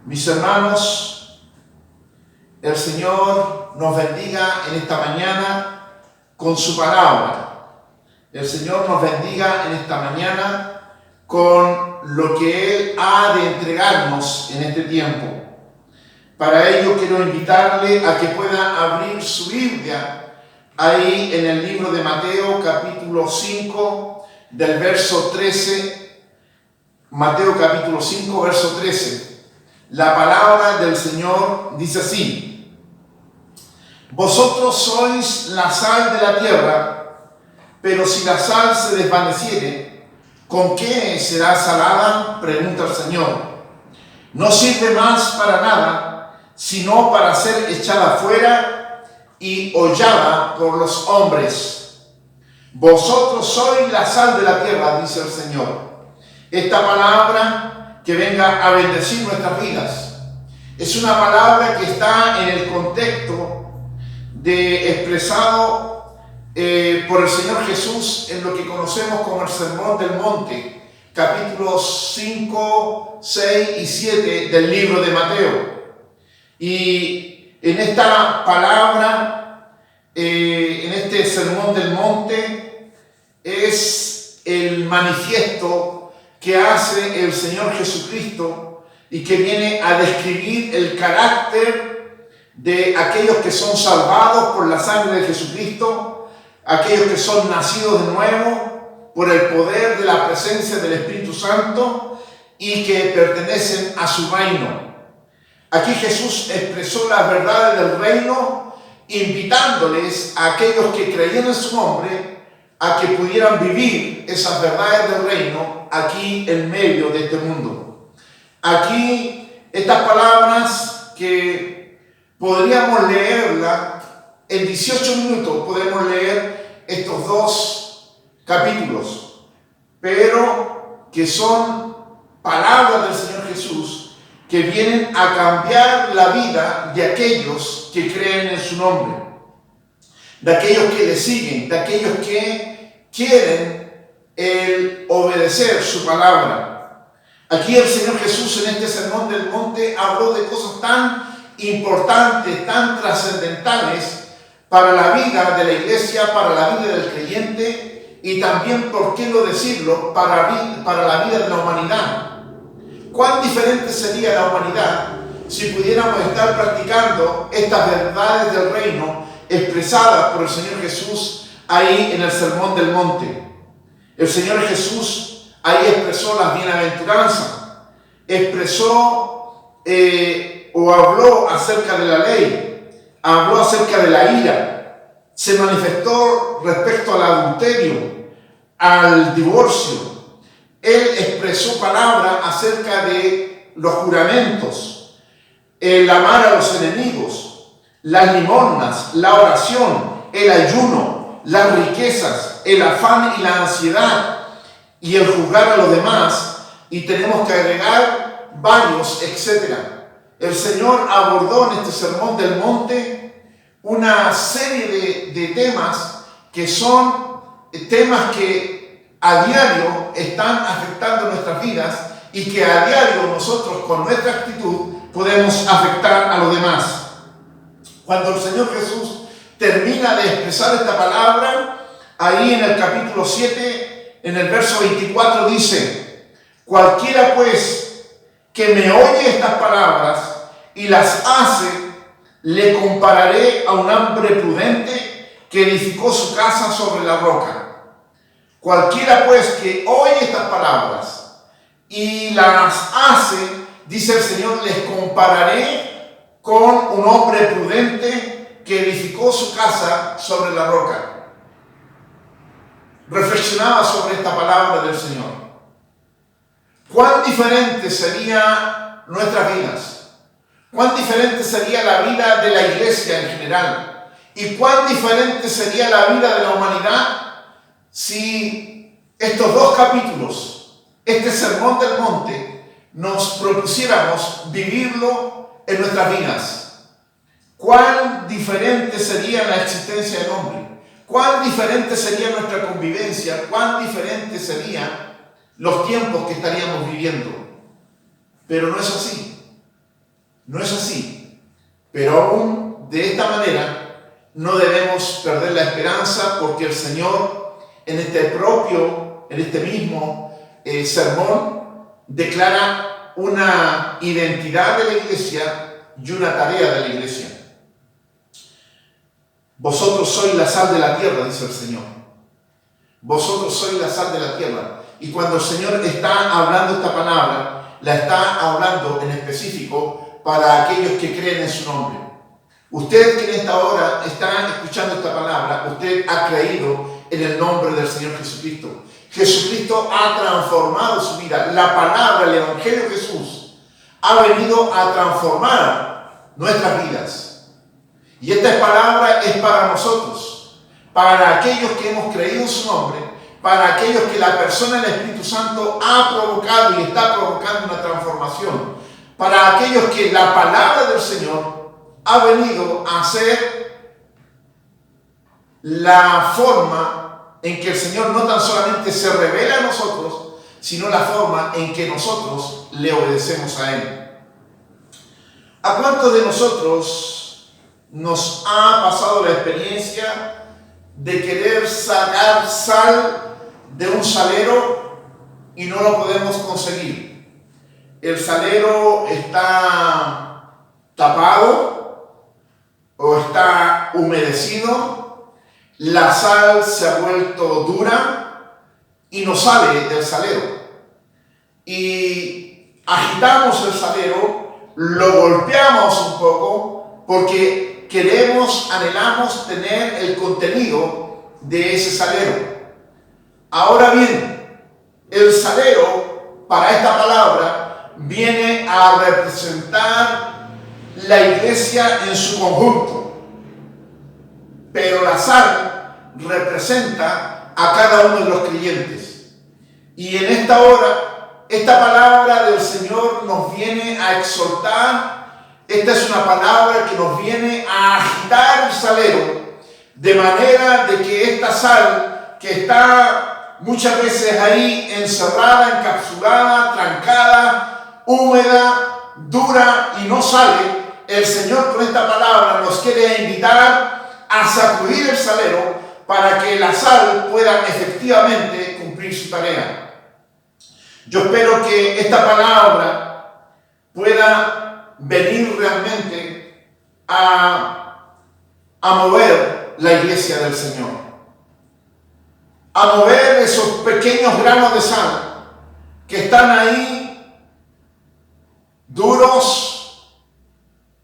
Mis hermanos, el Señor nos bendiga en esta mañana con su palabra. El Señor nos bendiga en esta mañana con lo que Él ha de entregarnos en este tiempo. Para ello quiero invitarle a que pueda abrir su Biblia ahí en el libro de Mateo, capítulo 5, del verso 13. Mateo capítulo 5, verso 13. La palabra del Señor dice así: Vosotros sois la sal de la tierra, pero si la sal se desvaneciere, ¿con qué será salada?, pregunta el Señor. No sirve más para nada, sino para ser echada fuera y hollada por los hombres. Vosotros sois la sal de la tierra, dice el Señor. Esta palabra que venga a bendecir nuestras vidas es una palabra que está en el contexto expresado por el Señor Jesús en lo que conocemos como el Sermón del Monte, capítulos 5, 6 y 7 del libro de Mateo. Y en esta palabra, en este Sermón del Monte, es el manifiesto que hace el Señor Jesucristo y que viene a describir el carácter de aquellos que son salvados por la sangre de Jesucristo, aquellos que son nacidos de nuevo por el poder de la presencia del Espíritu Santo y que pertenecen a su reino. Aquí Jesús expresó las verdades del reino, invitándoles a aquellos que creían en su nombre a que pudieran vivir esas verdades del reino aquí en medio de este mundo. Aquí estas palabras que podríamos leerla en 18 minutos, podemos leer estos dos capítulos, pero que son palabras del Señor Jesús que vienen a cambiar la vida de aquellos que creen en su nombre, de aquellos que le siguen, de aquellos que quieren el obedecer su palabra. Aquí el Señor Jesús en este Sermón del Monte habló de cosas tan importantes, tan trascendentales para la vida de la iglesia, para la vida del creyente y también, ¿por qué no decirlo?, para la vida de la humanidad. ¿Cuán diferente sería la humanidad si pudiéramos estar practicando estas verdades del reino expresadas por el Señor Jesús ahí en el Sermón del Monte? El Señor Jesús ahí expresó las bienaventuranzas, expresó o habló acerca de la ley, habló acerca de la ira, se manifestó respecto al adulterio, al divorcio. Él expresó palabra acerca de los juramentos, el amar a los enemigos, las limosnas, la oración, el ayuno, las riquezas, el afán y la ansiedad y el juzgar a los demás, y tenemos que agregar varios, etc. El Señor abordó en este Sermón del Monte una serie de temas que son temas que a diario están afectando nuestras vidas y que a diario nosotros con nuestra actitud podemos afectar a los demás. Cuando el Señor Jesús termina de expresar esta palabra, ahí en el capítulo 7, en el verso 24 dice: Cualquiera pues que me oye estas palabras y las hace, le compararé a un hombre prudente que edificó su casa sobre la roca. Cualquiera pues que oye estas palabras y las hace, dice el Señor, les compararé con un hombre prudente que edificó su casa sobre la roca. Reflexionaba sobre esta palabra del Señor. ¿Cuán diferente serían nuestras vidas? ¿Cuán diferente sería la vida de la iglesia en general? ¿Y cuán diferente sería la vida de la humanidad si estos dos capítulos, este Sermón del Monte, nos propusiéramos vivirlo en nuestras vidas? ¿Cuán diferente sería la existencia del hombre? ¿Cuán diferente sería nuestra convivencia? ¿Cuán diferente serían los tiempos que estaríamos viviendo? Pero no es así. No es así. Pero aún de esta manera no debemos perder la esperanza, porque el Señor en este mismo sermón declara una identidad de la iglesia y una tarea de la iglesia. Vosotros sois la sal de la tierra, dice el Señor. Vosotros sois la sal de la tierra. Y cuando el Señor está hablando esta palabra, la está hablando en específico para aquellos que creen en su nombre. Usted que en esta hora está escuchando esta palabra, usted ha creído en el nombre del Señor Jesucristo. Jesucristo ha transformado su vida. La palabra, el Evangelio de Jesús, ha venido a transformar nuestras vidas. Y esta palabra es para nosotros, para aquellos que hemos creído en su nombre, para aquellos que la persona del Espíritu Santo ha provocado y está provocando una transformación, para aquellos que la palabra del Señor ha venido a ser la forma en que el Señor no tan solamente se revela a nosotros, sino la forma en que nosotros le obedecemos a Él. ¿A cuántos de nosotros nos ha pasado la experiencia de querer sacar sal de un salero y no lo podemos conseguir? El salero está tapado o está humedecido, la sal se ha vuelto dura y no sale del salero. Y agitamos el salero, lo golpeamos un poco porque anhelamos tener el contenido de ese salero. Ahora bien, el salero, para esta palabra, viene a representar la iglesia en su conjunto, pero la sal representa a cada uno de los creyentes. Y en esta hora, esta palabra del Señor nos viene a exhortar. Esta es una palabra que nos viene a agitar el salero, de manera de que esta sal, que está muchas veces ahí encerrada, encapsulada, trancada, húmeda, dura y no sale, el Señor con esta palabra nos quiere invitar a sacudir el salero para que la sal pueda efectivamente cumplir su tarea. Yo espero que esta palabra pueda venir realmente a mover la iglesia del Señor, a mover esos pequeños granos de sal que están ahí duros,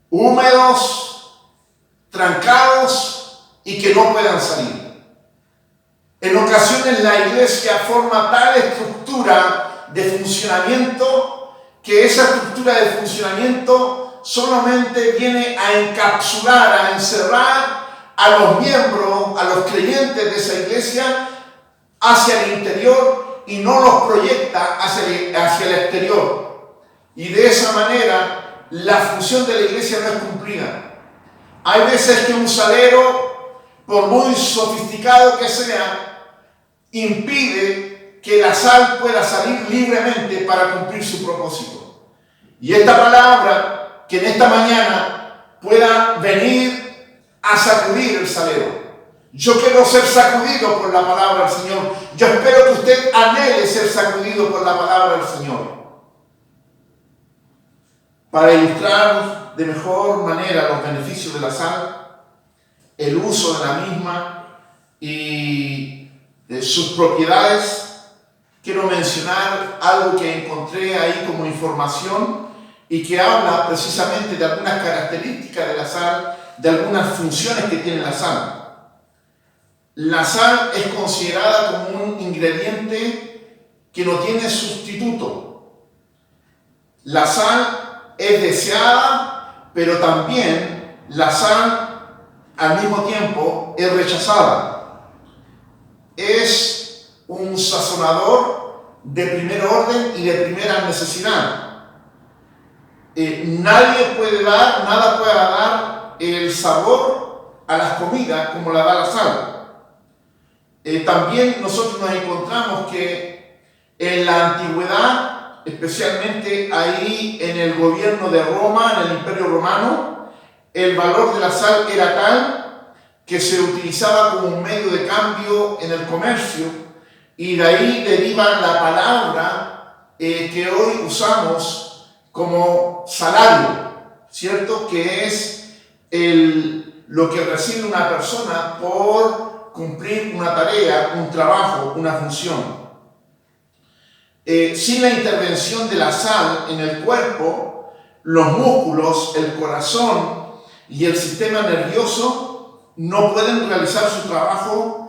húmedos, trancados y que no puedan salir. En ocasiones la iglesia forma tal estructura de funcionamiento que esa estructura de funcionamiento solamente viene a encapsular, a encerrar a los miembros, a los creyentes de esa iglesia hacia el interior y no los proyecta hacia el exterior. Y de esa manera la función de la iglesia no es cumplida. Hay veces que un salero, por muy sofisticado que sea, impide que la sal pueda salir libremente para cumplir su propósito. Y esta palabra, que en esta mañana pueda venir a sacudir el salero. Yo quiero ser sacudido por la palabra del Señor. Yo espero que usted anhele ser sacudido por la palabra del Señor. Para ilustrar de mejor manera los beneficios de la sal, el uso de la misma y sus propiedades, quiero mencionar algo que encontré ahí como información y que habla precisamente de algunas características de la sal, de algunas funciones que tiene la sal. La sal es considerada como un ingrediente que no tiene sustituto. La sal es deseada, pero también la sal al mismo tiempo es rechazada. Es un sazonador de primer orden y de primera necesidad. Nada puede dar el sabor a las comidas como la da la sal. También nosotros nos encontramos que en la antigüedad especialmente ahí en el gobierno de Roma, en el Imperio Romano, el valor de la sal era tal que se utilizaba como un medio de cambio en el comercio, y de ahí deriva la palabra que hoy usamos como salario, ¿cierto? Que es lo que recibe una persona por cumplir una tarea, un trabajo, una función. Sin la intervención de la sal en el cuerpo, los músculos, el corazón y el sistema nervioso no pueden realizar su trabajo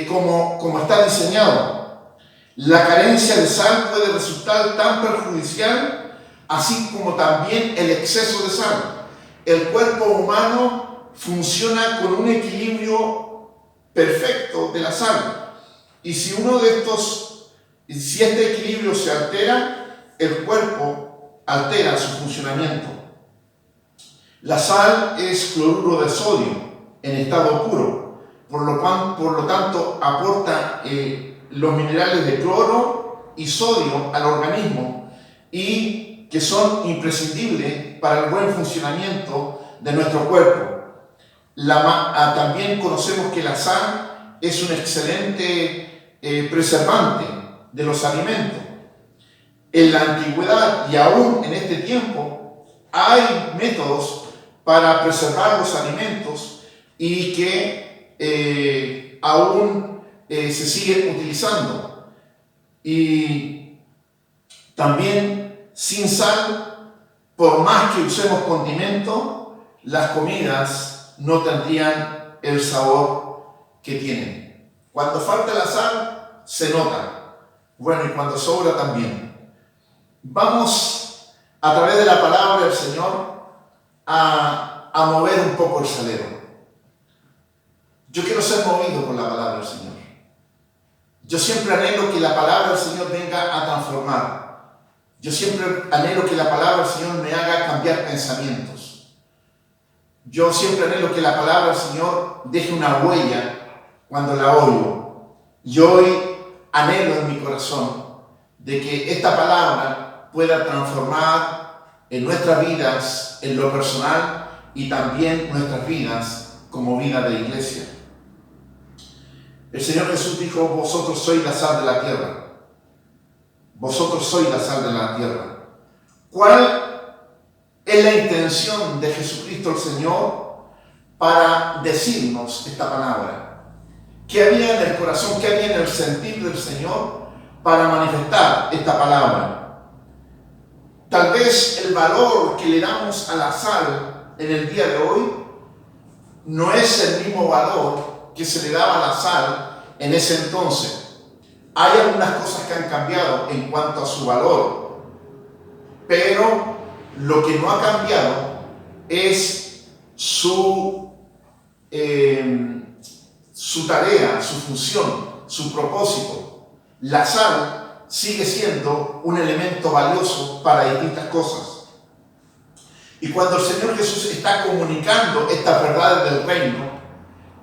como está diseñado. La carencia de sal puede resultar tan perjudicial, así como también el exceso de sal. El cuerpo humano funciona con un equilibrio perfecto de la sal, y si este equilibrio se altera, el cuerpo altera su funcionamiento. La sal es cloruro de sodio en estado puro, por lo tanto aporta los minerales de cloro y sodio al organismo, y que son imprescindibles para el buen funcionamiento de nuestro cuerpo. También conocemos que la sal es un excelente preservante de los alimentos. En la antigüedad y aún en este tiempo hay métodos para preservar los alimentos y que aún se siguen utilizando. Y también sin sal, por más que usemos condimento, las comidas no tendrían el sabor que tienen. Cuando falta la sal, se nota. Bueno, y cuando sobra también. Vamos, a través de la palabra del Señor, a mover un poco el salero. Yo quiero ser movido por la palabra del Señor. Yo siempre anhelo que la palabra del Señor venga a transformar. Yo siempre anhelo que la palabra del Señor me haga cambiar pensamientos. Yo siempre anhelo que la palabra del Señor deje una huella cuando la oigo. Y hoy anhelo en mi corazón de que esta palabra pueda transformar en nuestras vidas, en lo personal, y también nuestras vidas como vida de iglesia. El Señor Jesús dijo: vosotros sois la sal de la tierra. Vosotros sois la sal de la tierra. ¿Cuál es la intención de Jesucristo el Señor para decirnos esta palabra? ¿Qué había en el corazón, qué había en el sentir del Señor para manifestar esta palabra? Tal vez el valor que le damos a la sal en el día de hoy no es el mismo valor que se le daba a la sal en ese entonces. Hay algunas cosas que han cambiado en cuanto a su valor, pero lo que no ha cambiado es su tarea, su función, su propósito. La sal sigue siendo un elemento valioso para distintas cosas. Y cuando el Señor Jesús está comunicando estas verdades del reino,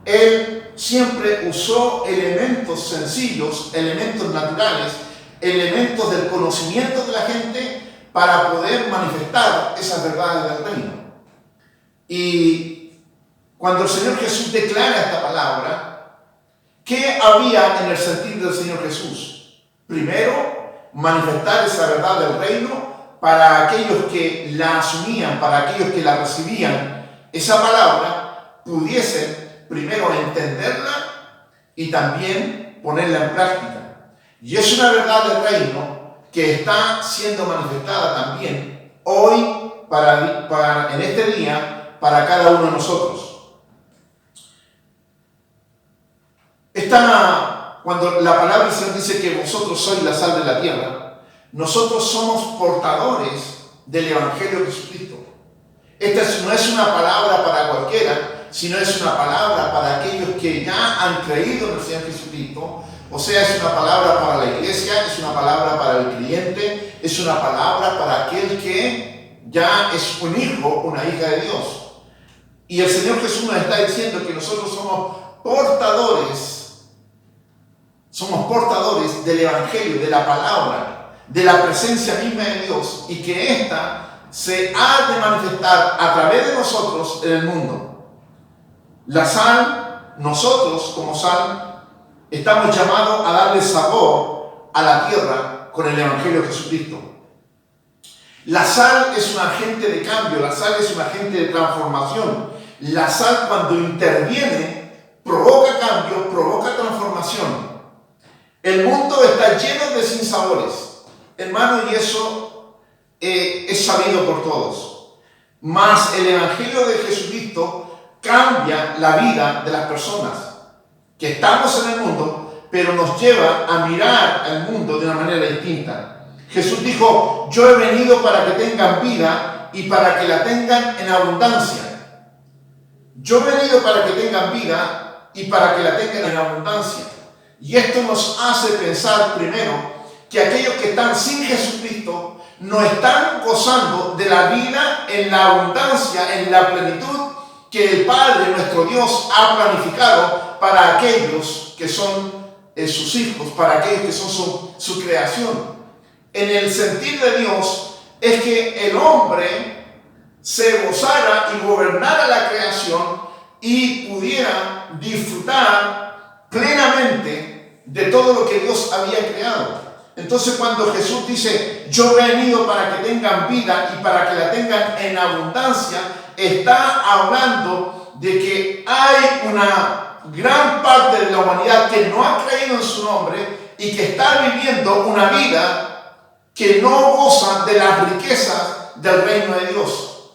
Él siempre usó elementos sencillos, elementos naturales, elementos del conocimiento de la gente para poder manifestar esas verdades del reino. Y cuando el Señor Jesús declara esta palabra, ¿qué había en el sentir del Señor Jesús? Primero, manifestar esa verdad del reino para aquellos que la asumían, para aquellos que la recibían, esa palabra pudiesen primero entenderla y también ponerla en práctica. Y es una verdad del reino que está siendo manifestada también hoy, en este día, para cada uno de nosotros. Cuando la palabra del Señor dice que vosotros sois la sal de la tierra, nosotros somos portadores del Evangelio de Jesucristo. Esta no es una palabra para cualquiera, sino es una palabra para aquellos que ya han creído en el Señor Jesucristo. O sea, es una palabra para la iglesia, es una palabra para el creyente, es una palabra para aquel que ya es un hijo, una hija de Dios. Y el Señor Jesús nos está diciendo que nosotros somos portadores del Evangelio, de la palabra, de la presencia misma de Dios y que ésta se ha de manifestar a través de nosotros en el mundo. La sal, nosotros como sal, estamos llamados a darle sabor a la tierra con el Evangelio de Jesucristo. La sal es un agente de cambio, la sal es un agente de transformación. La sal, cuando interviene, provoca cambio, provoca transformación. El mundo está lleno de sinsabores, hermano, y eso es sabido por todos. Mas el Evangelio de Jesucristo cambia la vida de las personas que estamos en el mundo, pero nos lleva a mirar al mundo de una manera distinta. Jesús dijo: yo he venido para que tengan vida y para que la tengan en abundancia. Yo he venido para que tengan vida y para que la tengan en abundancia. Y esto nos hace pensar primero que aquellos que están sin Jesucristo no están gozando de la vida en la abundancia, en la plenitud que el Padre, nuestro Dios, ha planificado para aquellos que son sus hijos, para aquellos que son su creación. En el sentir de Dios es que el hombre se gozara y gobernara la creación y pudiera disfrutar plenamente de todo lo que Dios había creado. Entonces, cuando Jesús dice: yo he venido para que tengan vida y para que la tengan en abundancia, está hablando de que hay una gran parte de la humanidad que no ha creído en su nombre y que está viviendo una vida que no goza de las riquezas del reino de Dios.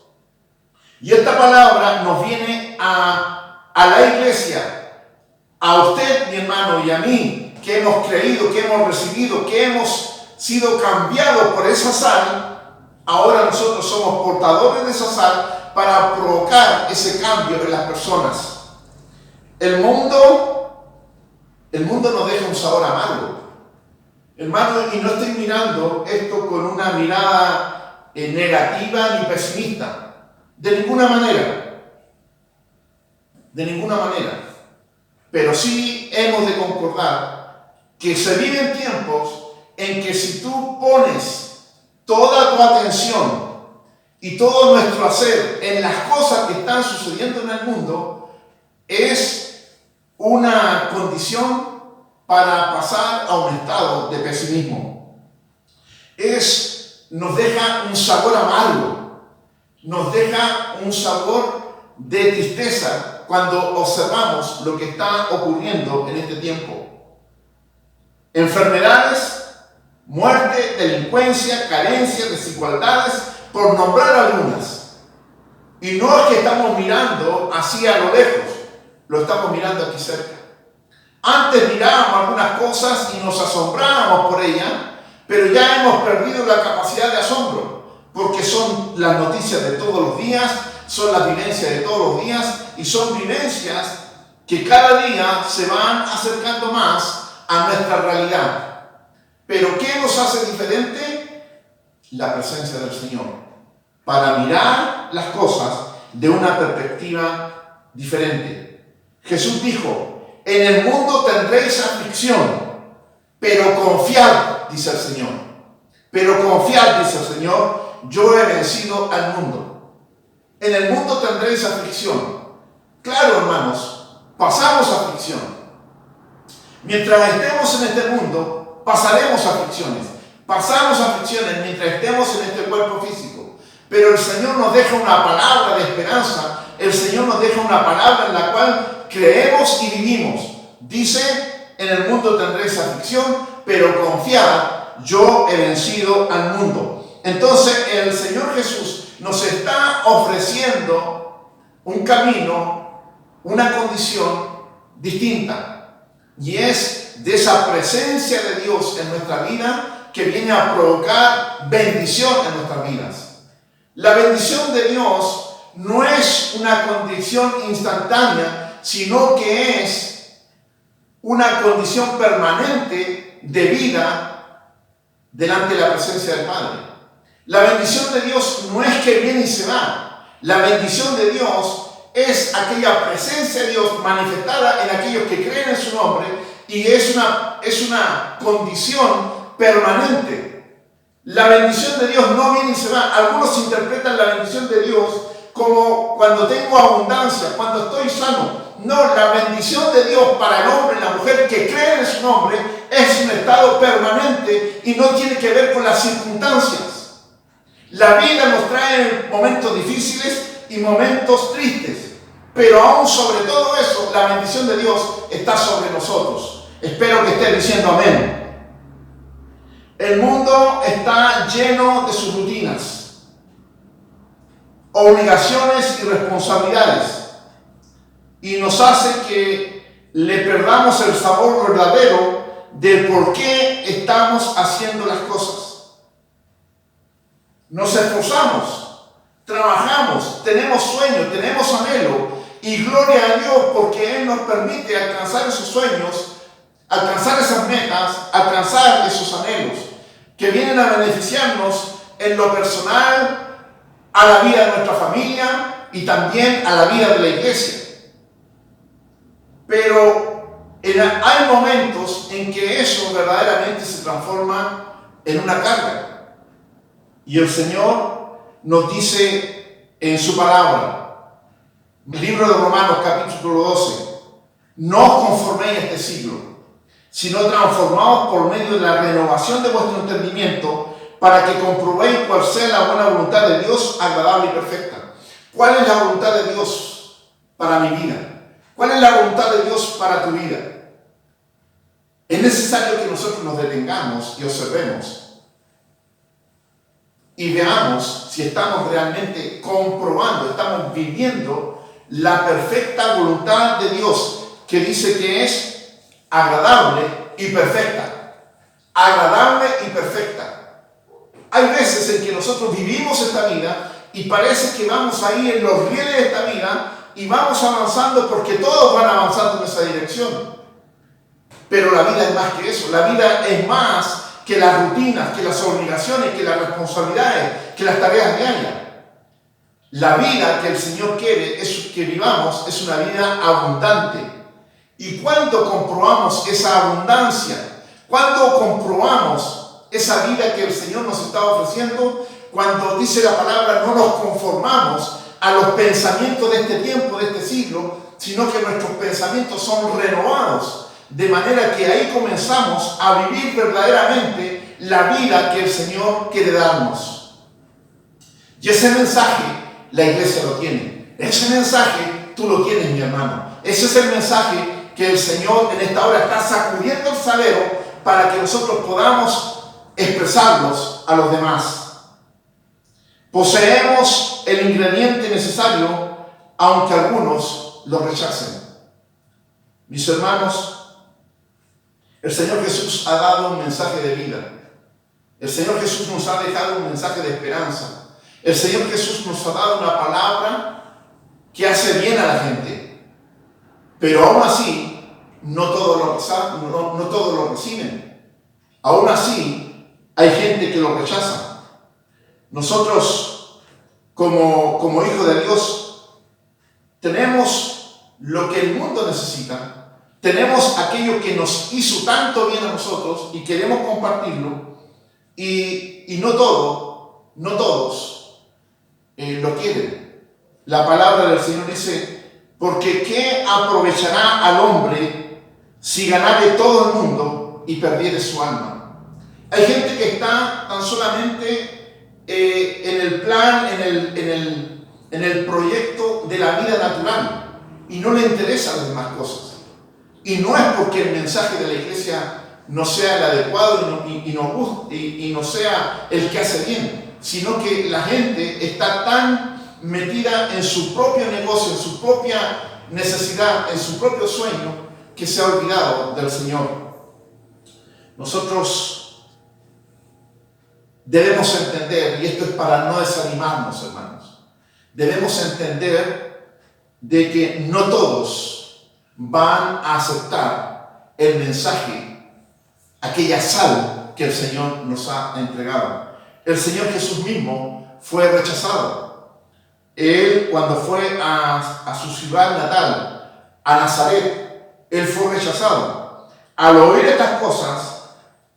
Y esta palabra nos viene a la iglesia, a usted, mi hermano, y a mí, que hemos creído, que hemos recibido, que hemos sido cambiados por esa sal. Ahora nosotros somos portadores de esa sal para provocar ese cambio en las personas. El mundo nos deja un sabor amargo. Hermano, y no estoy mirando esto con una mirada negativa ni pesimista. De ninguna manera. De ninguna manera. Pero sí hemos de concordar que se viven tiempos en que si tú pones toda tu atención y todo nuestro hacer en las cosas que están sucediendo en el mundo, es una condición para pasar a un estado de pesimismo. Nos deja un sabor amargo, nos deja un sabor de tristeza cuando observamos lo que está ocurriendo en este tiempo. Enfermedades, muerte, delincuencia, carencias, desigualdades, por nombrar algunas. Y no es que estamos mirando así a lo lejos, lo estamos mirando aquí cerca. Antes mirábamos algunas cosas y nos asombrábamos por ellas, pero ya hemos perdido la capacidad de asombro, porque son las noticias de todos los días, son las vivencias de todos los días, y son vivencias que cada día se van acercando más a nuestra realidad. Pero ¿qué nos hace diferente? La presencia del Señor, para mirar las cosas de una perspectiva diferente. Jesús dijo: en el mundo tendréis aflicción, pero confiad, dice el Señor. Pero confiad, dice el Señor, yo he vencido al mundo. En el mundo tendréis aflicción. Claro, hermanos, pasamos aflicción. Mientras estemos en este mundo, pasaremos aflicciones. Pasamos aflicciones mientras estemos en este cuerpo físico. Pero el Señor nos deja una palabra de esperanza. El Señor nos deja una palabra en la cual creemos y vivimos. Dice: en el mundo tendréis aflicción, pero confiad, yo he vencido al mundo. Entonces el Señor Jesús nos está ofreciendo un camino, una condición distinta, y es de esa presencia de Dios en nuestra vida que viene a provocar bendición en nuestras vidas. La bendición de Dios no es una condición instantánea, sino que es una condición permanente de vida delante de la presencia del Padre. La bendición de Dios no es que viene y se va. La bendición de Dios es aquella presencia de Dios manifestada en aquellos que creen en su nombre, y es una condición permanente. La bendición de Dios no viene y se va. Algunos interpretan la bendición de Dios como cuando tengo abundancia, cuando estoy sano. No, la bendición de Dios para el hombre y la mujer que creen en su nombre es un estado permanente y no tiene que ver con las circunstancias. La vida nos trae momentos difíciles y momentos tristes, pero aún sobre todo eso, la bendición de Dios está sobre nosotros. Espero que esté diciendo amén. El mundo está lleno de sus rutinas, obligaciones y responsabilidades, y nos hace que le perdamos el sabor verdadero del por qué estamos haciendo las cosas. Nos esforzamos, trabajamos, tenemos sueños, tenemos anhelo, y gloria a Dios porque Él nos permite alcanzar esos sueños, alcanzar esas metas, alcanzar esos anhelos que vienen a beneficiarnos en lo personal, a la vida de nuestra familia y también a la vida de la iglesia. Pero hay momentos en que eso verdaderamente se transforma en una carga. Y el Señor nos dice en su palabra, el libro de Romanos capítulo 12, no os conforméis a este siglo, sino transformaos por medio de la renovación de vuestro entendimiento, para que comprobéis cuál sea la buena voluntad de Dios, agradable y perfecta. ¿Cuál es la voluntad de Dios para mi vida? ¿Cuál es la voluntad de Dios para tu vida? Es necesario que nosotros nos detengamos y observemos y veamos si estamos realmente comprobando, estamos viviendo la perfecta voluntad de Dios, que dice que es agradable y perfecta. Agradable y perfecta. Hay veces en que nosotros vivimos esta vida y parece que vamos ahí en los rieles de esta vida y vamos avanzando porque todos van avanzando en esa dirección. Pero la vida es más que eso. La vida es más que las rutinas, que las obligaciones, que las responsabilidades, que las tareas diarias. La vida que el Señor quiere es que vivamos, es una vida abundante. ¿Y cuándo comprobamos esa abundancia? ¿Cuándo comprobamos esa vida que el Señor nos está ofreciendo? Cuando dice la palabra, no nos conformamos a los pensamientos de este tiempo, de este siglo, sino que nuestros pensamientos son renovados, de manera que ahí comenzamos a vivir verdaderamente la vida que el Señor quiere darnos. Y ese mensaje la iglesia lo tiene. Ese mensaje tú lo tienes, mi hermano. Ese es el mensaje que el Señor en esta hora está sacudiendo el salero para que nosotros podamos expresarlos a los demás. Poseemos el ingrediente necesario, aunque algunos lo rechacen. Mis hermanos, el Señor Jesús ha dado un mensaje de vida. El Señor Jesús nos ha dejado un mensaje de esperanza. El Señor Jesús nos ha dado una palabra que hace bien a la gente. Pero aún así, no todos lo reciben. Aún así, hay gente que lo rechaza. Nosotros, como hijos de Dios, tenemos lo que el mundo necesita. Tenemos aquello que nos hizo tanto bien a nosotros y queremos compartirlo. Y no todos lo quieren. La palabra del Señor dice, porque ¿qué aprovechará al hombre si ganare todo el mundo y perdiere su alma? Hay gente que está tan solamente en el plan, en el proyecto de la vida natural y no le interesan las demás cosas. Y no es porque el mensaje de la iglesia no sea el adecuado y no sea el que hace bien, sino que la gente está tan metida en su propio negocio, en su propia necesidad, en su propio sueño, que se ha olvidado del Señor. Nosotros debemos entender, y esto es para no desanimarnos, hermanos, debemos entender de que no todos van a aceptar el mensaje, aquella sal que el Señor nos ha entregado. El Señor Jesús mismo fue rechazado. Él, cuando fue a su ciudad natal, a Nazaret, Él fue rechazado. Al oír estas cosas,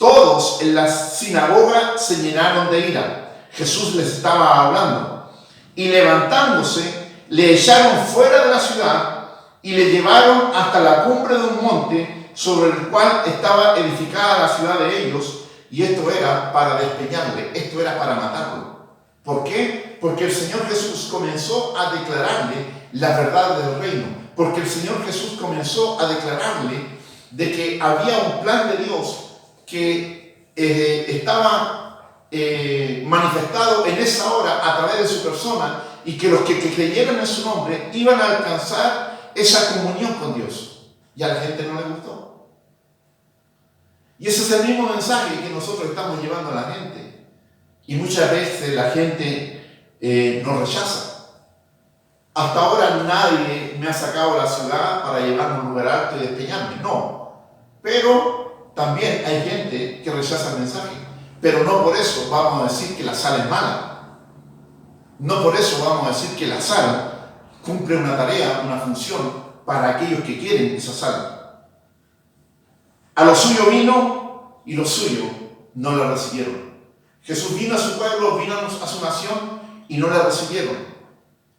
Todos en la sinagoga se llenaron de ira. Jesús les estaba hablando. Y levantándose, le echaron fuera de la ciudad y le llevaron hasta la cumbre de un monte sobre el cual estaba edificada la ciudad de ellos. Y esto era para despeñarle, esto era para matarlo. ¿Por qué? Porque el Señor Jesús comenzó a declararle la verdad del reino. Porque el Señor Jesús comenzó a declararle de que había un plan de Dios que estaba manifestado en esa hora a través de su persona, y que los que creyeran en su nombre iban a alcanzar esa comunión con Dios. Y a la gente no le gustó. Y ese es el mismo mensaje que nosotros estamos llevando a la gente. Y muchas veces la gente nos rechaza. Hasta ahora nadie me ha sacado a la ciudad para llevarme a un lugar alto y despeñarme. No. Pero también hay gente que rechaza el mensaje. Pero no por eso vamos a decir que la sal es mala. No por eso vamos a decir que la sal cumple una tarea, una función para aquellos que quieren esa sal. A lo suyo vino y los suyos no la recibieron. Jesús vino a su pueblo, vino a su nación y no la recibieron.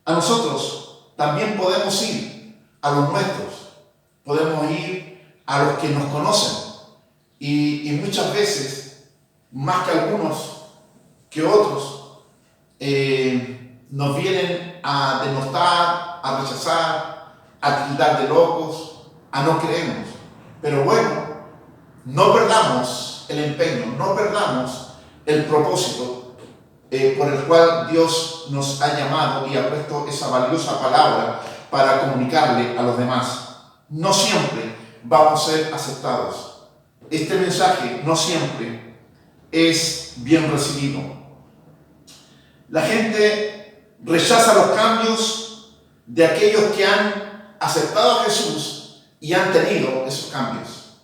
A nosotros también podemos ir a los nuestros, podemos ir a los que nos conocen, y muchas veces, más que algunos que otros, nos vienen a denostar, a rechazar, a tildar de locos, a no creernos. Pero bueno, no perdamos el empeño, no perdamos el propósito por el cual Dios nos ha llamado y ha puesto esa valiosa palabra para comunicarle a los demás. No siempre vamos a ser aceptados. Este mensaje no siempre es bien recibido. La gente rechaza los cambios de aquellos que han aceptado a Jesús y han tenido esos cambios.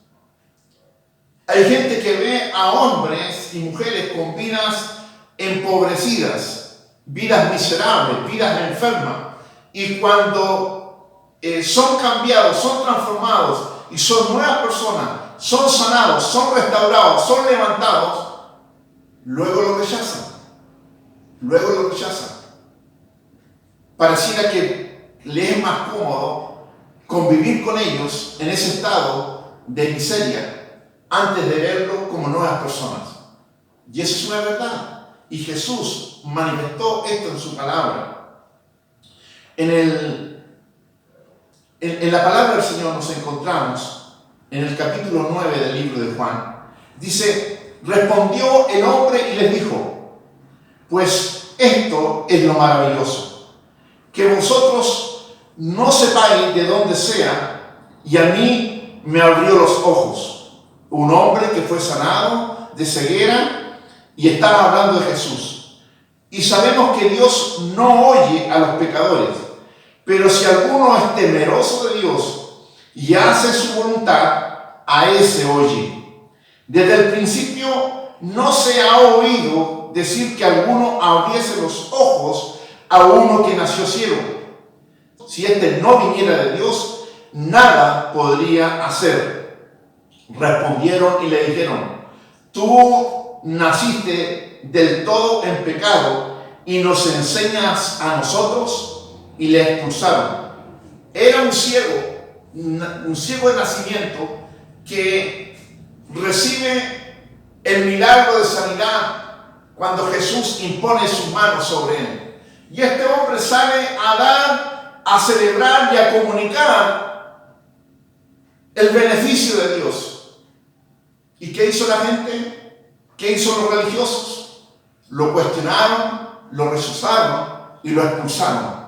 Hay gente que ve a hombres y mujeres con vidas empobrecidas, vidas miserables, vidas enfermas, y cuando son cambiados, son transformados y son nuevas personas, son sanados, son restaurados, son levantados, luego lo rechazan. Luego lo rechazan. Pareciera que les es más cómodo convivir con ellos en ese estado de miseria antes de verlo como nuevas personas. Y eso es una verdad. Y Jesús manifestó esto en su palabra. En la palabra del Señor nos encontramos en el capítulo 9 del libro de Juan. Dice: respondió el hombre y les dijo: pues esto es lo maravilloso, que vosotros no sepáis de dónde sea, y a mí me abrió los ojos. Un hombre que fue sanado de ceguera, y estaba hablando de Jesús. Y sabemos que Dios no oye a los pecadores, pero si alguno es temeroso de Dios y hace su voluntad, a ese oye. Desde el principio no se ha oído decir que alguno abriese los ojos a uno que nació ciego. Si éste no viniera de Dios, nada podría hacer. Respondieron y le dijeron: tú naciste del todo en pecado y nos enseñas a nosotros. Y le expulsaron. Era un ciego de nacimiento que recibe el milagro de sanidad cuando Jesús impone sus manos sobre él. Y este hombre sale a dar, a celebrar y a comunicar el beneficio de Dios. ¿Y qué hizo la gente? ¿Qué hizo los religiosos? Lo cuestionaron, lo rechazaron y lo expulsaron.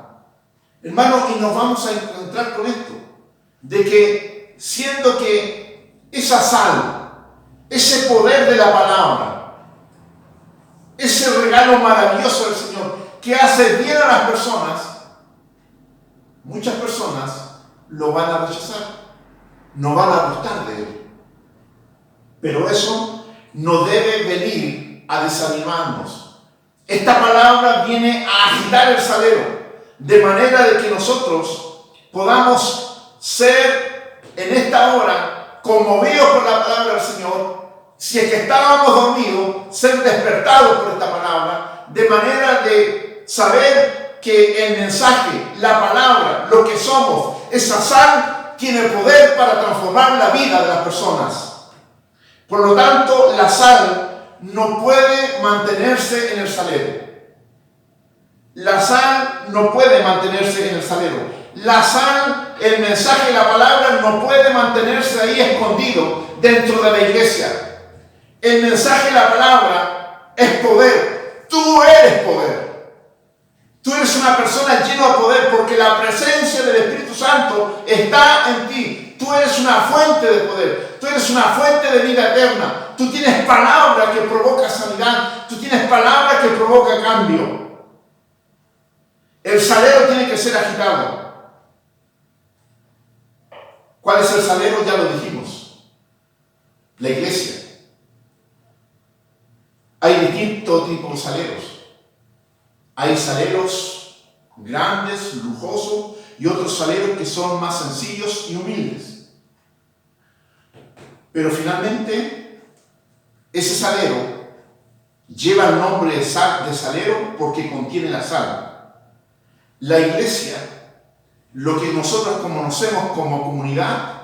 Hermanos, y nos vamos a encontrar con esto, de que siendo que esa sal, ese poder de la palabra, ese regalo maravilloso del Señor que hace bien a las personas, muchas personas lo van a rechazar, no van a gustar de él. Pero eso no debe venir a desanimarnos. Esta palabra viene a agitar el salero, de manera de que nosotros podamos ser en esta hora conmovidos por la palabra del Señor, si es que estábamos dormidos, ser despertados por esta palabra, de manera de saber que el mensaje, la palabra, lo que somos, esa sal tiene poder para transformar la vida de las personas. Por lo tanto, la sal no puede mantenerse en el salero. La sal no puede mantenerse en el salero. La sal, el mensaje, la palabra no puede mantenerse ahí escondido dentro de la iglesia. El mensaje, la palabra es poder. Tú eres poder. Tú eres una persona llena de poder porque la presencia del Espíritu Santo está en ti. Tú eres una fuente de poder. Tú eres una fuente de vida eterna. Tú tienes palabra que provoca sanidad. Tú tienes palabra que provoca cambio. El salero tiene que ser agitado. ¿Cuál es el salero? Ya lo dijimos. La iglesia. Hay distintos tipos de saleros. Hay saleros grandes, lujosos, y otros saleros que son más sencillos y humildes. Pero finalmente, ese salero lleva el nombre de salero porque contiene la sal. La iglesia, lo que nosotros conocemos como comunidad,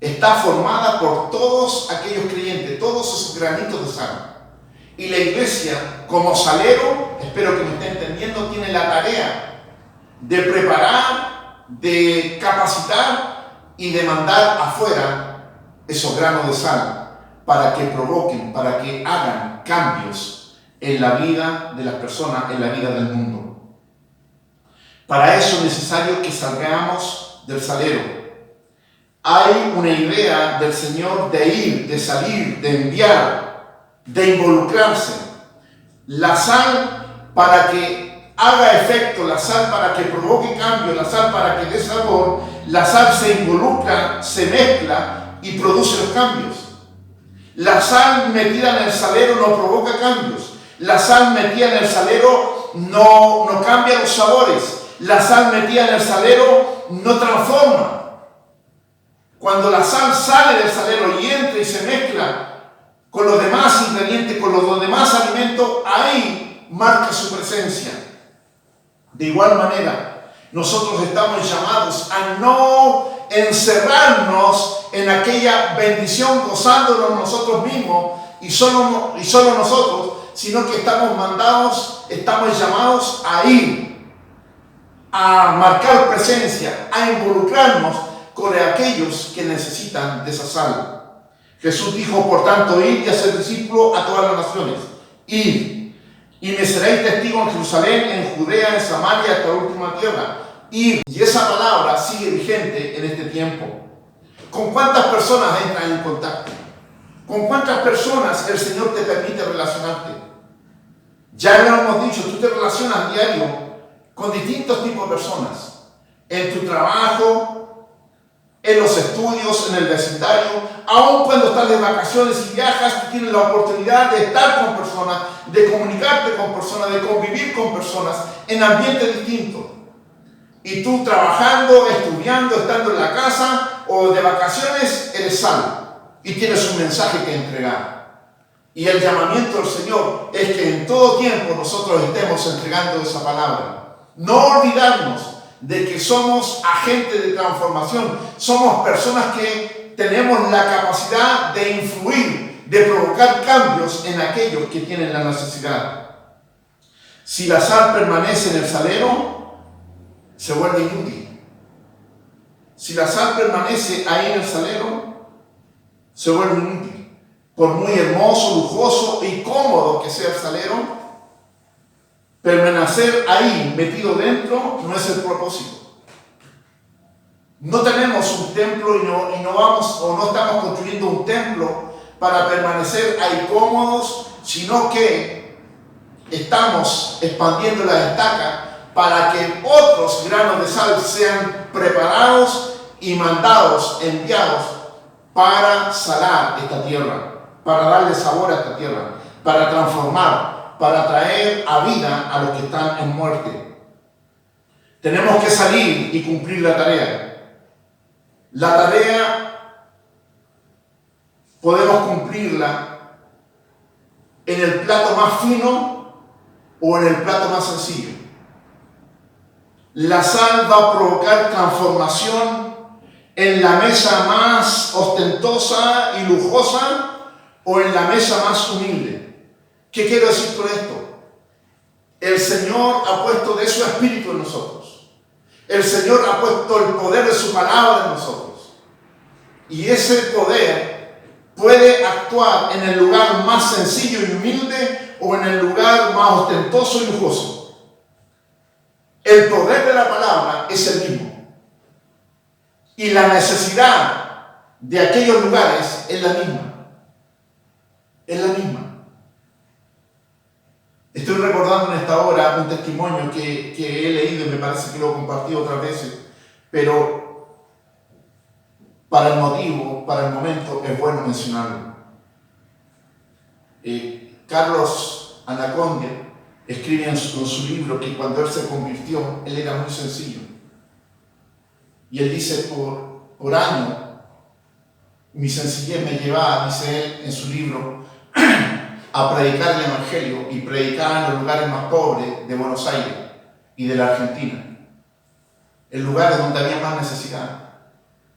está formada por todos aquellos creyentes, todos esos granitos de sal. Y la iglesia, como salero, espero que me esté entendiendo, tiene la tarea de preparar, de capacitar y de mandar afuera esos granos de sal para que provoquen, para que hagan cambios en la vida de las personas, en la vida del mundo. Para eso es necesario que salgamos del salero. Hay una idea del Señor de ir, de salir, de enviar, de involucrarse. La sal para que haga efecto, la sal para que provoque cambio, la sal para que dé sabor, la sal se involucra, se mezcla y produce los cambios. La sal metida en el salero no provoca cambios. La sal metida en el salero no cambia los sabores. La sal metida en el salero no transforma. Cuando la sal sale del salero y entra y se mezcla con los demás ingredientes, con los demás alimentos, ahí marca su presencia. De igual manera, nosotros estamos llamados a no encerrarnos en aquella bendición gozándonos nosotros mismos y solo nosotros, sino que estamos llamados a ir, a marcar presencia, a involucrarnos con aquellos que necesitan de esa sal. Jesús dijo, por tanto, id y hacer discípulos a todas las naciones. Id, y me seréis testigos en Jerusalén, en Judea, en Samaria, hasta la última tierra. Id. Y esa palabra sigue vigente en este tiempo. ¿Con cuántas personas entras en contacto? ¿Con cuántas personas el Señor te permite relacionarte? Ya lo hemos dicho, tú te relacionas diario con distintos tipos de personas. En tu trabajo, en los estudios, en el vecindario, aun cuando estás de vacaciones y viajas, tú tienes la oportunidad de estar con personas, de comunicarte con personas, de convivir con personas en ambientes distintos. Y tú trabajando, estudiando, estando en la casa o de vacaciones, eres sal y tienes un mensaje que entregar. Y el llamamiento del Señor es que en todo tiempo nosotros estemos entregando esa palabra. No olvidarnos de que somos agentes de transformación, somos personas que tenemos la capacidad de influir, de provocar cambios en aquellos que tienen la necesidad. Si la sal permanece en el salero, se vuelve inútil. Si la sal permanece ahí en el salero, se vuelve inútil. Por muy hermoso, lujoso y cómodo que sea el salero, permanecer ahí, metido dentro, no es el propósito. No tenemos un templo y no estamos construyendo un templo para permanecer ahí cómodos, sino que estamos expandiendo la estaca para que otros granos de sal sean preparados y mandados, enviados para salar esta tierra, para darle sabor a esta tierra, para transformar, para traer a vida a los que están en muerte. Tenemos que salir y cumplir la tarea. La tarea podemos cumplirla en el plato más fino o en el plato más sencillo. La sal va a provocar transformación en la mesa más ostentosa y lujosa o en la mesa más humilde. ¿Qué quiero decir con esto? El Señor ha puesto de su espíritu en nosotros. El Señor ha puesto el poder de su palabra en nosotros. Y ese poder puede actuar en el lugar más sencillo y humilde o en el lugar más ostentoso y lujoso. El poder de la palabra es el mismo. Y la necesidad de aquellos lugares es la misma. Es la misma. Estoy recordando en esta hora un testimonio que he leído y me parece que lo he compartido otras veces, pero para el motivo, para el momento, es bueno mencionarlo. Carlos Anacondia escribe en su libro que cuando él se convirtió, él era muy sencillo. Y él dice, por años, mi sencillez me llevaba, dice él en su libro, a predicar el Evangelio y predicar en los lugares más pobres de Buenos Aires y de la Argentina, en lugares donde había más necesidad.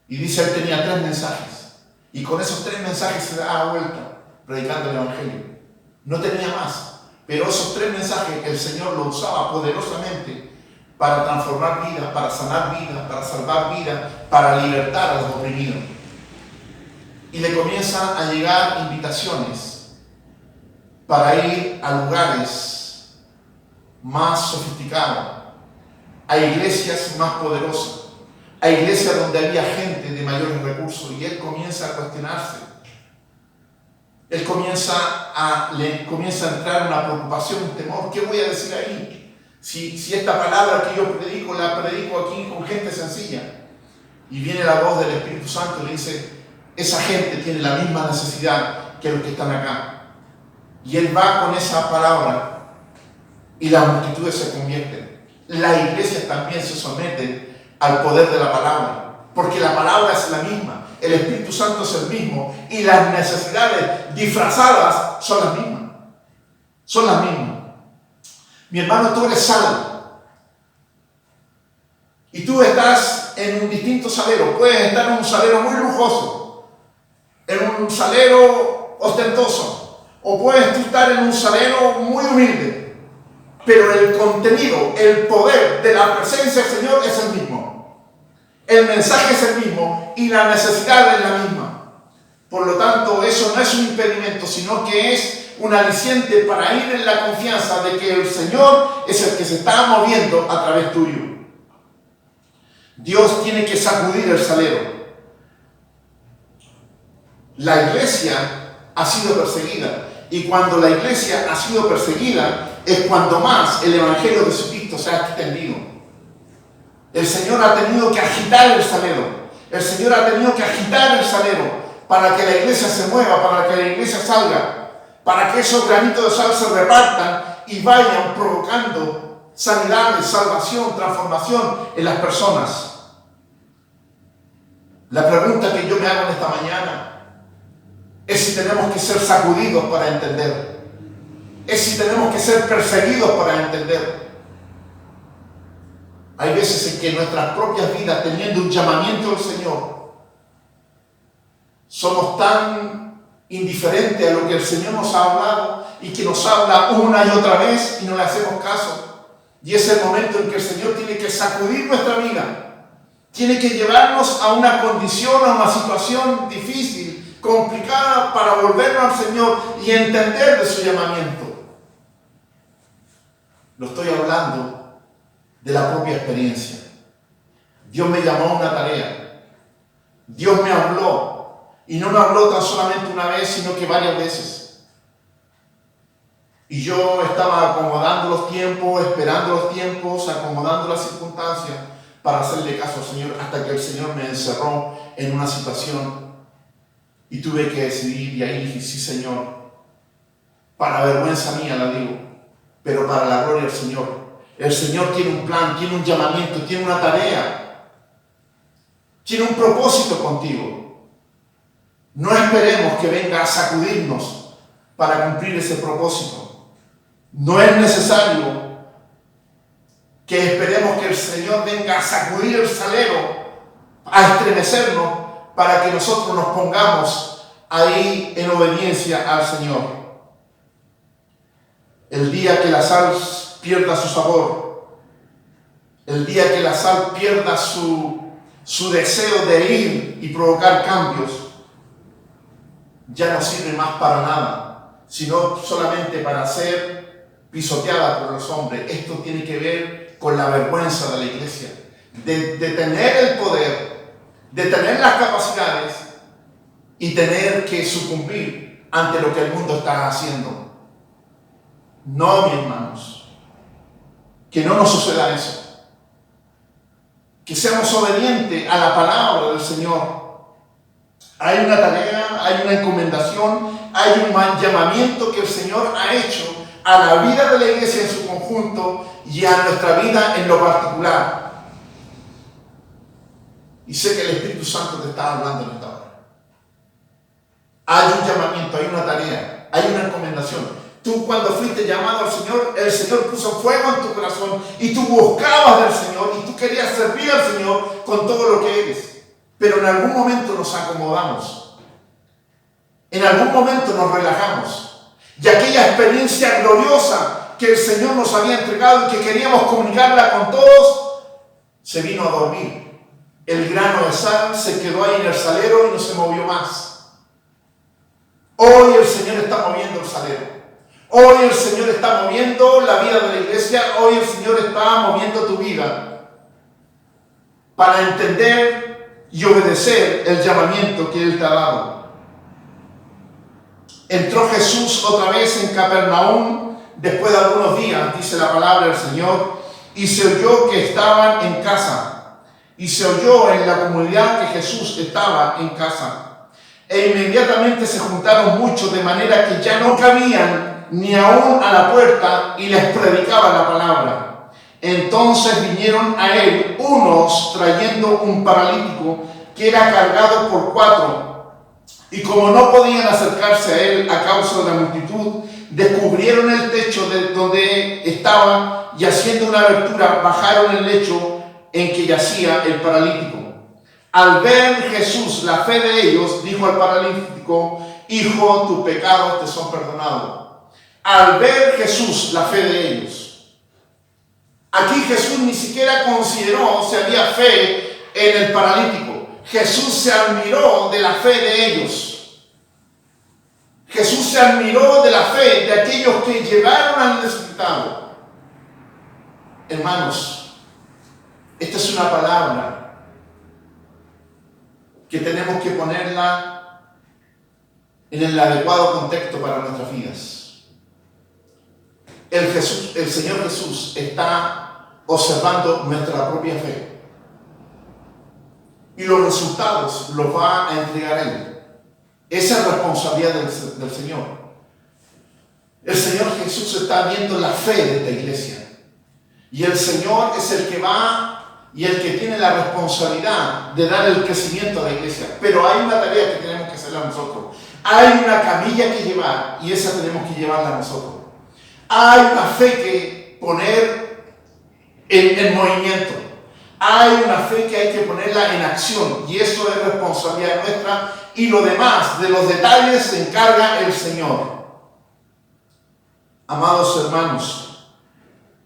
Y dice, él tenía 3 mensajes, y con esos 3 mensajes se daba vuelta predicando el Evangelio. No tenía más, pero esos 3 mensajes el Señor lo usaba poderosamente para transformar vidas, para sanar vidas, para salvar vidas, para libertar a los oprimidos. Y le comienzan a llegar invitaciones para ir a lugares más sofisticados, a iglesias más poderosas, a iglesias donde había gente de mayores recursos, y él comienza a cuestionarse. Él comienza a entrar una preocupación, un temor. ¿Qué voy a decir ahí? Si esta palabra que yo predico, la predico aquí con gente sencilla. Y viene la voz del Espíritu Santo y le dice, esa gente tiene la misma necesidad que los que están acá. Y él va con esa palabra y las multitudes se convierten. Las iglesias también se someten al poder de la palabra, porque la palabra es la misma, el Espíritu Santo es el mismo y las necesidades disfrazadas son las mismas. Son las mismas. Mi hermano, tú eres sal. Y tú estás en un distinto salero. Puedes estar en un salero muy lujoso, en un salero ostentoso, o puedes tú estar en un salero muy humilde, pero el contenido, el poder de la presencia del Señor es el mismo. El mensaje es el mismo y la necesidad es la misma. Por lo tanto, eso no es un impedimento, sino que es un aliciente para ir en la confianza de que el Señor es el que se está moviendo a través tuyo. Dios tiene que sacudir el salero. La iglesia ha sido perseguida. Y cuando la iglesia ha sido perseguida, es cuando más el Evangelio de Jesucristo se ha extendido. El Señor ha tenido que agitar el salero. El Señor ha tenido que agitar el salero para que la iglesia se mueva, para que la iglesia salga, para que esos granitos de sal se repartan y vayan provocando sanidades, salvación, transformación en las personas. La pregunta que yo me hago en esta mañana es si tenemos que ser sacudidos para entender. Es si tenemos que ser perseguidos para entender. Hay veces en que nuestras propias vidas, teniendo un llamamiento del Señor, somos tan indiferentes a lo que el Señor nos ha hablado y que nos habla una y otra vez y no le hacemos caso. Y es el momento en que el Señor tiene que sacudir nuestra vida. Tiene que llevarnos a una condición, a una situación difícil, complicada, para volvernos al Señor y entender de su llamamiento. Lo estoy hablando de la propia experiencia. Dios me llamó a una tarea. Dios me habló. Y no me habló tan solamente una vez, sino que varias veces. Y yo estaba acomodando los tiempos, esperando los tiempos, acomodando las circunstancias para hacerle caso al Señor, hasta que el Señor me encerró en una situación y tuve que decidir. Y ahí dije, sí, Señor, para vergüenza mía la digo, pero para la gloria del Señor. El Señor tiene un plan, tiene un llamamiento, tiene una tarea, tiene un propósito contigo. No esperemos que venga a sacudirnos para cumplir ese propósito. No es necesario que esperemos que el Señor venga a sacudir el salero, a estremecernos, para que nosotros nos pongamos ahí en obediencia al Señor. El día que la sal pierda su sabor, el día que la sal pierda su deseo de ir y provocar cambios, ya no sirve más para nada, sino solamente para ser pisoteada por los hombres. Esto tiene que ver con la vergüenza de la iglesia, de tener el poder, de tener las capacidades y tener que sucumbir ante lo que el mundo está haciendo. No, mis hermanos, que no nos suceda eso. Que seamos obedientes a la palabra del Señor. Hay una tarea, hay una encomendación, hay un llamamiento que el Señor ha hecho a la vida de la iglesia en su conjunto y a nuestra vida en lo particular. Y sé que el Espíritu Santo te está hablando en esta hora. Hay un llamamiento, hay una tarea, hay una encomendación. Tú cuando fuiste llamado al Señor, el Señor puso fuego en tu corazón y tú buscabas del Señor y tú querías servir al Señor con todo lo que eres. Pero en algún momento nos acomodamos. En algún momento nos relajamos. Y aquella experiencia gloriosa que el Señor nos había entregado y que queríamos comunicarla con todos, se vino a dormir. El grano de sal se quedó ahí en el salero y no se movió más. Hoy el Señor está moviendo el salero. Hoy el Señor está moviendo la vida de la iglesia. Hoy el Señor está moviendo tu vida para entender y obedecer el llamamiento que Él te ha dado. Entró Jesús otra vez en Capernaum después de algunos días, dice la palabra del Señor, y se oyó que estaban en casa. Y se oyó en la comunidad que Jesús estaba en casa. E inmediatamente se juntaron muchos, de manera que ya no cabían ni aún a la puerta, y les predicaba la palabra. Entonces vinieron a él unos trayendo un paralítico que era cargado por 4, y como no podían acercarse a él a causa de la multitud, descubrieron el techo de donde estaba, y haciendo una abertura bajaron el lecho en que yacía el paralítico. Al ver Jesús la fe de ellos, dijo al paralítico: hijo, tus pecados te son perdonados. Al ver Jesús la fe de ellos. Aquí Jesús ni siquiera consideró si había fe en el paralítico. Jesús se admiró de la fe de ellos. Jesús se admiró de la fe de aquellos que llevaron al necesitado. Hermanos, esta es una palabra que tenemos que ponerla en el adecuado contexto para nuestras vidas. El Señor Jesús está observando nuestra propia fe. Y los resultados los va a entregar Él. Esa es la responsabilidad del Señor. El Señor Jesús está viendo la fe de esta iglesia. Y el Señor es el que va y el que tiene la responsabilidad de dar el crecimiento a la iglesia. Pero hay una tarea que tenemos que hacer nosotros. Hay una camilla que llevar y esa tenemos que llevarla nosotros. Hay una fe que poner en movimiento. Hay una fe que hay que ponerla en acción. Y eso es responsabilidad nuestra. Y lo demás, de los detalles, se encarga el Señor. Amados hermanos,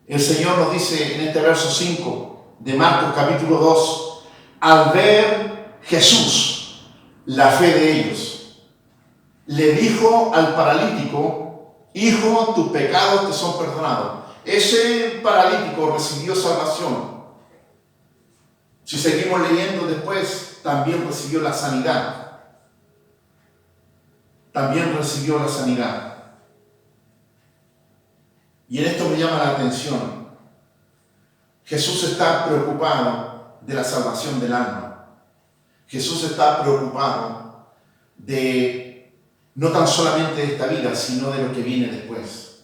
el Señor nos dice en este verso 5 de Marcos capítulo 2, al ver Jesús la fe de ellos, le dijo al paralítico: hijo, tus pecados te son perdonados. Ese paralítico recibió salvación. Si seguimos leyendo después, también recibió la sanidad. También recibió la sanidad. Y en esto me llama la atención. Jesús está preocupado de la salvación del alma. Jesús está preocupado de no tan solamente de esta vida, sino de lo que viene después.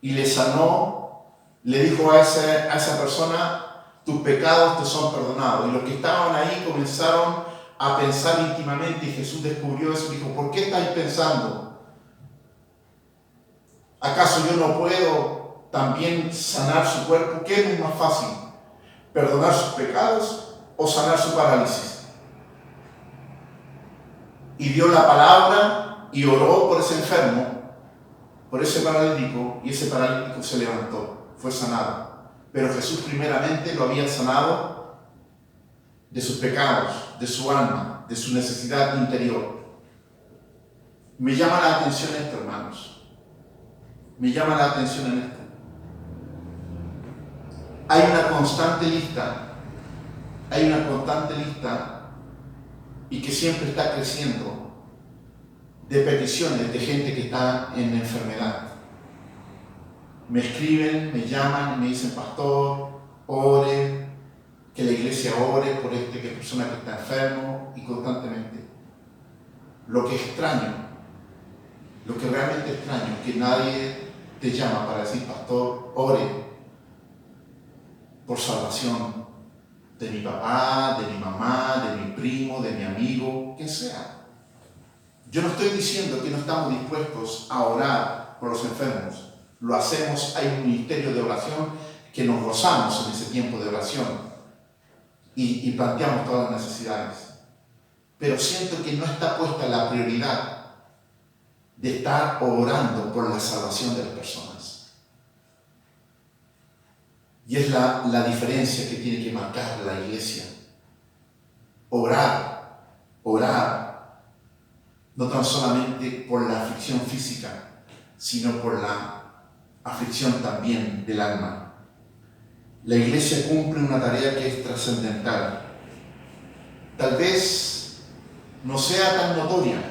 Y le sanó, le dijo a esa persona: tus pecados te son perdonados. Y los que estaban ahí comenzaron a pensar íntimamente y Jesús descubrió eso y dijo, ¿por qué estáis pensando? ¿Acaso yo no puedo también sanar su cuerpo? ¿Qué es más fácil? ¿Perdonar sus pecados o sanar su parálisis? Y dio la palabra y oró por ese enfermo, por ese paralítico, y ese paralítico se levantó, fue sanado. Pero Jesús primeramente lo había sanado de sus pecados, de su alma, de su necesidad interior. Me llama la atención esto, hermanos. Me llama la atención en esto. Hay una constante lista y que siempre está creciendo de peticiones de gente que está en enfermedad. Me escriben, me llaman, me dicen, pastor, ore, que la iglesia ore por que persona que está enfermo, y constantemente. Lo que extraño, lo que realmente extraño, es que nadie te llama para decir, pastor, ore por salvación de mi papá, de mi mamá, de mi primo, de mi amigo, quien sea. Yo no estoy diciendo que no estamos dispuestos a orar por los enfermos. Lo hacemos, hay un ministerio de oración que nos gozamos en ese tiempo de oración y planteamos todas las necesidades. Pero siento que no está puesta la prioridad de estar orando por la salvación de las personas. Y es la diferencia que tiene que marcar la iglesia. Orar, no tan solamente por la aflicción física, sino por la aflicción también del alma. La iglesia cumple una tarea que es trascendental. Tal vez no sea tan notoria,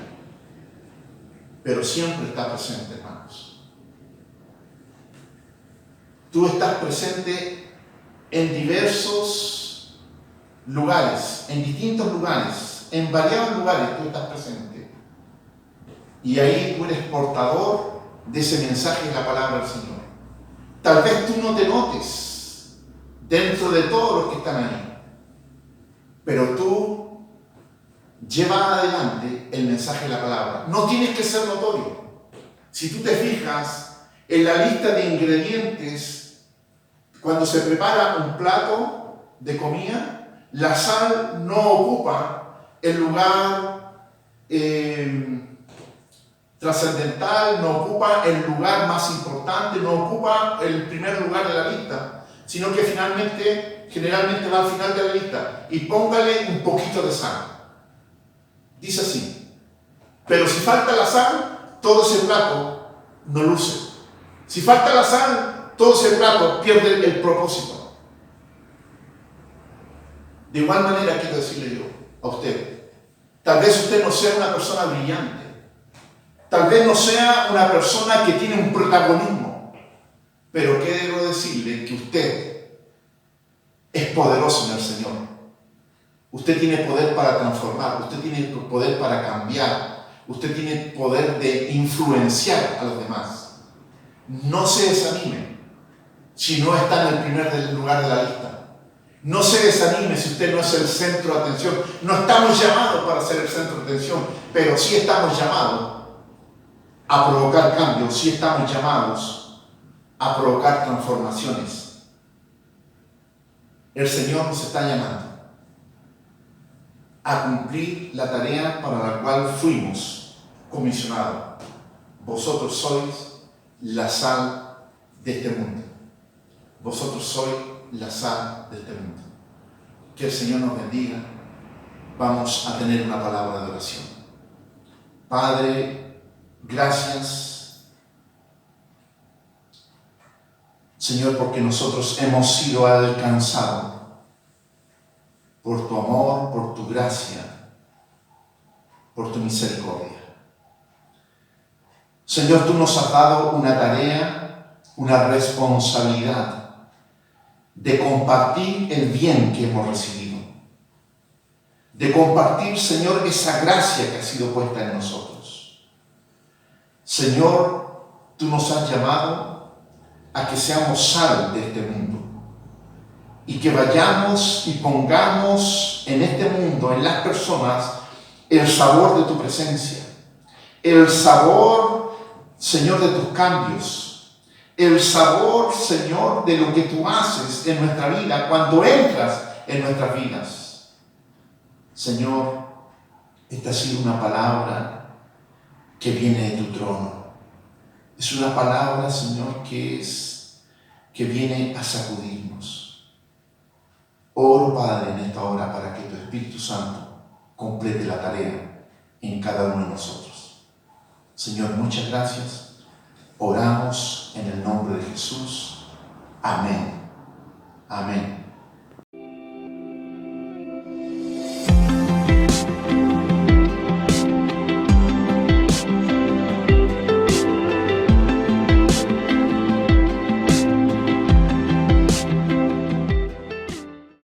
pero siempre está presente, hermanos. Tú estás presente en diversos lugares, en distintos lugares, en variados lugares tú estás presente. Y ahí tú eres portador de ese mensaje de la palabra del Señor. Tal vez tú no te notes dentro de todos los que están ahí, pero tú llevas adelante el mensaje de la palabra. No tienes que ser notorio. Si tú te fijas en la lista de ingredientes, cuando se prepara un plato de comida, la sal no ocupa el lugar trascendental, no ocupa el lugar más importante, no ocupa el primer lugar de la lista, sino que generalmente va al final de la lista. Y póngale un poquito de sal. Dice así: pero si falta la sal, todo ese plato no luce. Si falta la sal, todo ese plato pierde el propósito. De igual manera quiero decirle yo a usted, tal vez usted no sea una persona brillante, tal vez no sea una persona que tiene un protagonismo, pero quiero decirle que usted es poderoso en el Señor. Usted tiene poder para transformar, usted tiene poder para cambiar, usted tiene poder de influenciar a los demás. No se desanime si no está en el primer lugar de la lista. No se desanime si usted no es el centro de atención. No estamos llamados para ser el centro de atención, pero sí estamos llamados a provocar cambios, sí estamos llamados a provocar transformaciones. El Señor nos está llamando a cumplir la tarea para la cual fuimos comisionados. Vosotros sois la sal de este mundo. Vosotros sois la sal de este mundo. Que el Señor nos bendiga. Vamos a tener una palabra de oración. Padre, gracias, Señor, porque nosotros hemos sido alcanzados por tu amor, por tu gracia, por tu misericordia. Señor, tú nos has dado una tarea, una responsabilidad de compartir el bien que hemos recibido, de compartir, Señor, esa gracia que ha sido puesta en nosotros. Señor, tú nos has llamado a que seamos sal de este mundo. y que vayamos y pongamos en este mundo, en las personas, el sabor de tu presencia, el sabor, Señor, de tus cambios, el sabor, Señor, de lo que tú haces en nuestra vida cuando entras en nuestras vidas. Señor, esta ha sido una palabra que viene de tu trono. Es una palabra, Señor, que viene a sacudirnos. Oro, Padre, en esta hora para que tu Espíritu Santo complete la tarea en cada uno de nosotros. Señor, muchas gracias. Oramos en el nombre de Jesús. Amén. Amén.